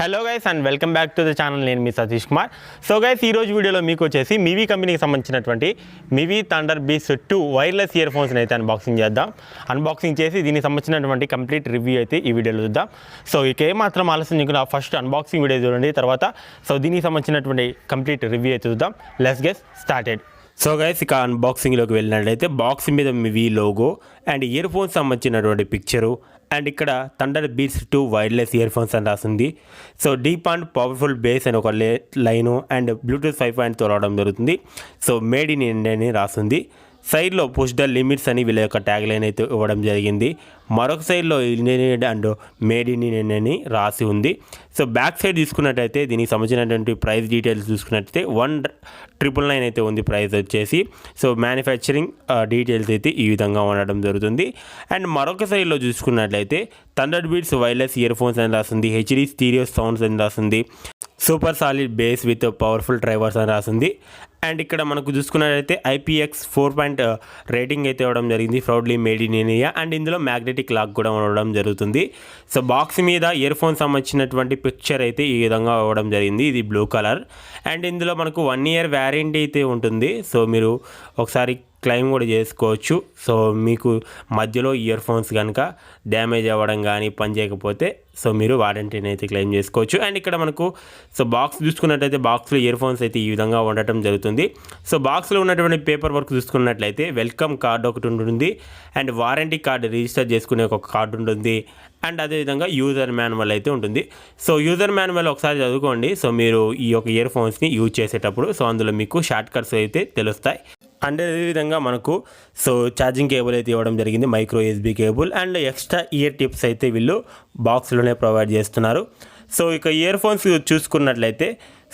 Hello guys and welcome back to the channel. నేను మీ Satish Kumar. So guys ఈరోజు వీడియోలో మీకు వచ్చేసి మివి కంపెనీకి సంబంధించినటువంటి మివి thunderbeats2 వైర్లెస్ ఇయర్ ఫోన్స్ని అయితే అన్బాక్సింగ్ చేద్దాం. అన్బాక్సింగ్ చేసి దీనికి సంబంధించినటువంటి కంప్లీట్ రివ్యూ అయితే ఈ వీడియోలో చూద్దాం. సో ఇక ఏమాత్రం ఆలస్యం చేయకుండా ఫస్ట్ అన్బాక్సింగ్ వీడియో చూడండి, తర్వాత సో దీనికి సంబంధించినటువంటి కంప్లీట్ రివ్యూ అయితే చూద్దాం. Let's get started. So guys ఇక అన్బాక్సింగ్లోకి వెళ్ళినట్లయితే బాక్స్ మీద మివి లోగో అండ్ ఇయర్ ఫోన్స్ సంబంధించినటువంటి పిక్చరు అండ్ ఇక్కడ thunderbeats2 వైర్లెస్ ఇయర్ ఫోన్స్ అని రాసింది. So deep and powerful base అని ఒక లైను అండ్ బ్లూటూత్ 5.0 రావడం జరుగుతుంది. సో మేడ్ ఇన్ ఇండియా అని రాసింది. సైడ్లో పుష్ ద లిమిట్స్ అని వీళ్ళ యొక్క ట్యాగ్ లైన్ అయితే ఇవ్వడం జరిగింది. మరొక సైడ్లో Indian and made in Indian అని రాసి ఉంది. సో బ్యాక్ సైడ్ చూసుకున్నట్టయితే దీనికి సంబంధించినటువంటి ప్రైస్ డీటెయిల్స్ చూసుకున్నట్టయితే 1,999 అయితే ఉంది ప్రైస్ వచ్చేసి. సో మ్యానుఫ్యాక్చరింగ్ డీటెయిల్స్ అయితే ఈ విధంగా ఉండడం జరుగుతుంది. అండ్ మరొక సైడ్లో చూసుకున్నట్లయితే thunderbeats వైర్లెస్ ఇయర్ ఫోన్స్ అని రాసింది. హెచ్డి స్టీరియో సౌండ్స్ అని రాసింది. Super solid base with powerful drivers అని రాసింది. అండ్ ఇక్కడ మనకు చూసుకున్నట్లయితే IPX4 రేటింగ్ అయితే ఇవ్వడం జరిగింది. Proudly made in India and ఇందులో మ్యాగ్నెటిక్ లాక్ కూడా ఉండడం జరుగుతుంది. సో బాక్స్ మీద ఇయర్ ఫోన్ సంబంధించినటువంటి పిక్చర్ అయితే ఈ విధంగా ఇవ్వడం జరిగింది. ఇది బ్లూ కలర్ అండ్ ఇందులో మనకు 1 ఇయర్ వ్యారంటీ అయితే ఉంటుంది. సో మీరు ఒకసారి క్లెయిమ్ కూడా చేసుకోవచ్చు. సో మీకు మధ్యలో ఇయర్ ఫోన్స్ కనుక డ్యామేజ్ అవ్వడం కానీ పని చేయకపోతే సో మీరు వారంటీని అయితే క్లెయిమ్ చేసుకోవచ్చు. అండ్ ఇక్కడ మనకు సో బాక్స్ చూసుకున్నట్లయితే బాక్స్లో ఇయర్ ఫోన్స్ అయితే ఈ విధంగా ఉండటం జరుగుతుంది. సో బాక్స్లో ఉన్నటువంటి పేపర్ వర్క్ చూసుకున్నట్లయితే వెల్కమ్ కార్డ్ ఒకటి ఉంటుంది అండ్ వారంటీ కార్డు రిజిస్టర్ చేసుకునే ఒక కార్డు ఉంటుంది అండ్ అదేవిధంగా యూజర్ మాన్యువల్ అయితే ఉంటుంది. సో యూజర్ మాన్యువల్ ఒకసారి చదువుకోండి. సో మీరు ఈ యొక్క ఇయర్ ఫోన్స్ని యూజ్ చేసేటప్పుడు సో అందులో మీకు షార్ట్ కట్స్ అయితే తెలుస్తాయి. అండ్ అదేవిధంగా మనకు సో ఛార్జింగ్ కేబుల్ అయితే ఇవ్వడం జరిగింది, micro USB cable and extra year tips అయితే వీళ్ళు బాక్స్లోనే ప్రొవైడ్ చేస్తున్నారు. సో ఇక ఇయర్ ఫోన్స్ చూసుకున్నట్లయితే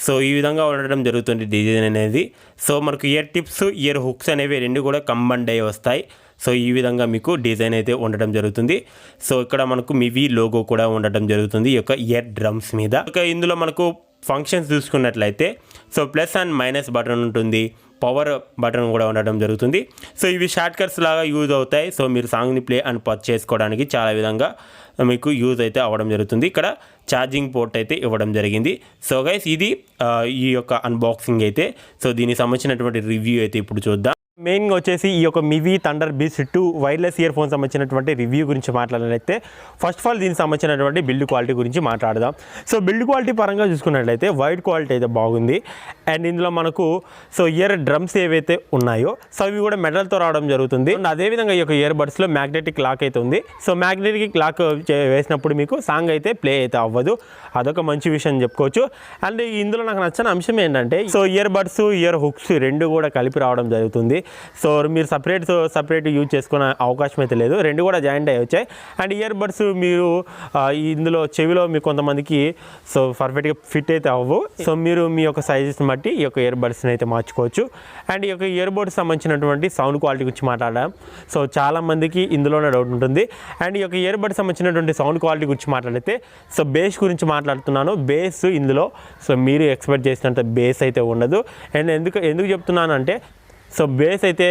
సో ఈ విధంగా ఉండడం జరుగుతుంది డిజైన్ అనేది. సో మనకు ఇయర్ టిప్స్ ఇయర్ హుక్స్ అనేవి రెండు కూడా కంబైన్డ్ అయ్యి వస్తాయి. సో ఈ విధంగా మీకు డిజైన్ అయితే ఉండటం జరుగుతుంది. సో ఇక్కడ మనకు మివి లోగో కూడా ఉండటం జరుగుతుంది ఈ యొక్క ఇయర్ డ్రమ్స్ మీద. ఇక ఇందులో మనకు ఫంక్షన్స్ చూసుకున్నట్లయితే so plus and minus button ఉంటుంది, పవర్ బటన్ కూడా ఉండడం జరుగుతుంది. సో ఇవి షార్ట్ కట్స్ లాగా యూజ్ అవుతాయి. సో మీరు సాంగ్ని ప్లే అండ్ పర్చ్ చేసుకోవడానికి చాలా విధంగా మీకు యూజ్ అయితే అవ్వడం జరుగుతుంది. ఇక్కడ ఛార్జింగ్ పోర్ట్ అయితే ఇవ్వడం జరిగింది. సో గైస్ ఇది ఈ యొక్క అన్బాక్సింగ్ అయితే. సో దీనికి సంబంధించినటువంటి రివ్యూ అయితే ఇప్పుడు చూద్దాం. మెయిన్గా వచ్చేసి ఈ యొక్క మివి thunderbeats2 వైర్లెస్ ఇయర్ ఫోన్ సంబంధించినటువంటి రివ్యూ గురించి మాట్లాడాలైతే ఫస్ట్ ఆఫ్ ఆల్ దీనికి సంబంధించినటువంటి బిల్డ్ క్వాలిటీ గురించి మాట్లాడదాం. సో బిల్డ్ క్వాలిటీ పరంగా చూసుకున్నట్లయితే వైడ్ క్వాలిటీ అయితే బాగుంది. అండ్ ఇందులో మనకు సో ఇయర్ డ్రమ్స్ ఏవైతే ఉన్నాయో సో అవి కూడా మెటల్తో రావడం జరుగుతుంది. అండ్ అదేవిధంగా ఈ యొక్క ఇయర్ బడ్స్లో మ్యాగ్నెటిక్ లాక్ అయితే ఉంది. సో మ్యాగ్నెటిక్ లాక్ వేసినప్పుడు మీకు సాంగ్ అయితే ప్లే అయితే అవ్వదు. అదొక మంచి విషయం చెప్పుకోవచ్చు. అండ్ ఇందులో నాకు నచ్చిన అంశం ఏంటంటే so ear buds ear hooks రెండు కూడా కలిపి రావడం జరుగుతుంది. సో మీరు సపరేట్ యూజ్ చేసుకునే అవకాశం అయితే లేదు, రెండు కూడా జాయింట్ అయ్యి వచ్చాయి. అండ్ ఇయర్ బడ్స్ మీరు ఇందులో చెవిలో మీకు కొంతమందికి సో పర్ఫెక్ట్గా ఫిట్ అయితే అవ్వవు. సో మీరు మీ యొక్క సైజెస్ని బట్టి ఈ యొక్క ఇయర్ బడ్స్ని అయితే మార్చుకోవచ్చు. అండ్ ఈ యొక్క ఇయర్ బడ్స్ సంబంధించినటువంటి సౌండ్ క్వాలిటీ గురించి మాట్లాడడం సో చాలామందికి ఇందులోనే డౌట్ ఉంటుంది. అండ్ ఈ యొక్క ఇయర్ బడ్స్ సంబంధించినటువంటి సౌండ్ క్వాలిటీ గురించి మాట్లాడితే సో బేస్ గురించి మాట్లాడుతున్నాను. బేస్ ఇందులో సో మీరు ఎక్స్పెక్ట్ చేసినంత బేస్ అయితే ఉండదు. అండ్ ఎందుకు చెప్తున్నాను అంటే సో బేస్ అయితే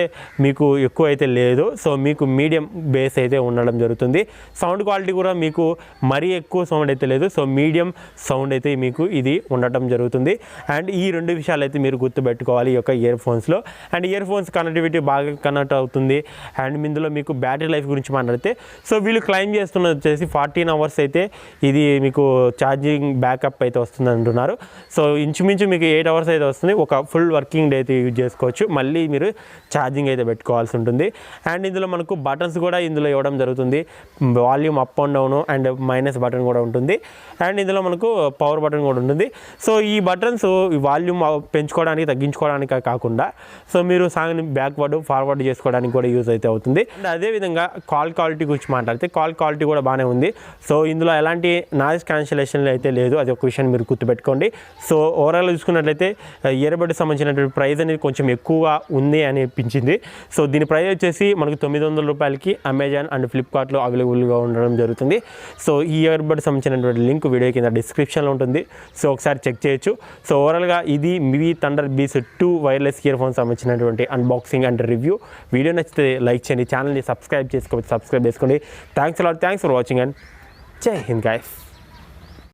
మీకు ఎక్కువ అయితే లేదు. సో మీకు మీడియం బేస్ అయితే ఉండడం జరుగుతుంది. సౌండ్ క్వాలిటీ కూడా మీకు మరీ ఎక్కువ సౌండ్ అయితే లేదు. సో మీడియం సౌండ్ అయితే మీకు ఇది ఉండటం జరుగుతుంది. అండ్ ఈ రెండు విషయాలు అయితే మీరు గుర్తుపెట్టుకోవాలి ఈ యొక్క ఇయర్ ఫోన్స్లో. అండ్ ఇయర్ ఫోన్స్ కనెక్టివిటీ బాగా కనెక్ట్ అవుతుంది. అండ్ ఇందులో మీకు బ్యాటరీ లైఫ్ గురించి మాట్లాడితే సో వీళ్ళు క్లెయిమ్ చేస్తున్నది వచ్చేసి 14 అవర్స్ అయితే ఇది మీకు ఛార్జింగ్ బ్యాకప్ అయితే వస్తుంది అంటున్నారు. సో ఇంచుమించు మీకు 8 అవర్స్ అయితే వస్తుంది. ఒక ఫుల్ వర్కింగ్ డే అయితే యూజ్ చేసుకోవచ్చు. మళ్ళీ మీరు ఛార్జింగ్ అయితే పెట్టుకోవాల్సి ఉంటుంది. అండ్ ఇందులో మనకు బటన్స్ కూడా ఇందులో ఇవ్వడం జరుగుతుంది. Volume up and down and minus button కూడా ఉంటుంది. అండ్ ఇందులో మనకు పవర్ బటన్ కూడా ఉంటుంది. సో ఈ బటన్స్ వాల్యూమ్ పెంచుకోవడానికి తగ్గించుకోవడానికి కాకుండా సో మీరు సాంగ్ని బ్యాక్వర్డ్ ఫార్వర్డ్ చేసుకోవడానికి కూడా యూజ్ అయితే అవుతుంది. అండ్ అదేవిధంగా కాల్ క్వాలిటీ గురించి మాట్లాడితే కాల్ క్వాలిటీ కూడా బాగానే ఉంది. సో ఇందులో ఎలాంటి నాయిస్ క్యాన్సిలేషన్ అయితే లేదు, అది ఒక విషయం మీరు గుర్తుపెట్టుకోండి. సో ఓవరాల్ చూసుకున్నట్లయితే ఇయర్ బడ్ సంబంధించినటువంటి ప్రైస్ అనేది కొంచెం ఎక్కువగా ఉంది అనిపించింది. సో దీని ప్రైస్ వచ్చేసి మనకు 900 రూపాయలకి అమెజాన్ అండ్ ఫ్లిప్కార్ట్లో అవైలబుల్గా ఉండడం జరుగుతుంది. సో ఈ ఇయర్ బడ్ సంబంధించినటువంటి లింక్ వీడియో కింద డిస్క్రిప్షన్లో ఉంటుంది. సో ఒకసారి చెక్ చేయొచ్చు. సో ఓవరాల్గా ఇది మివి thunderbeats2 వైర్లెస్ ఇయర్ ఫోన్ సంబంధించినటువంటి అన్బాక్సింగ్ అండ్ రివ్యూ. వీడియో నచ్చితే లైక్ చేయండి, ఛానల్ని సబ్స్క్రైబ్ చేసుకోవచ్చు, సబ్స్క్రైబ్ చేసుకోండి. థ్యాంక్స్ ఫర్ వాచింగ్ అండ్ జై హింద్ గైస్.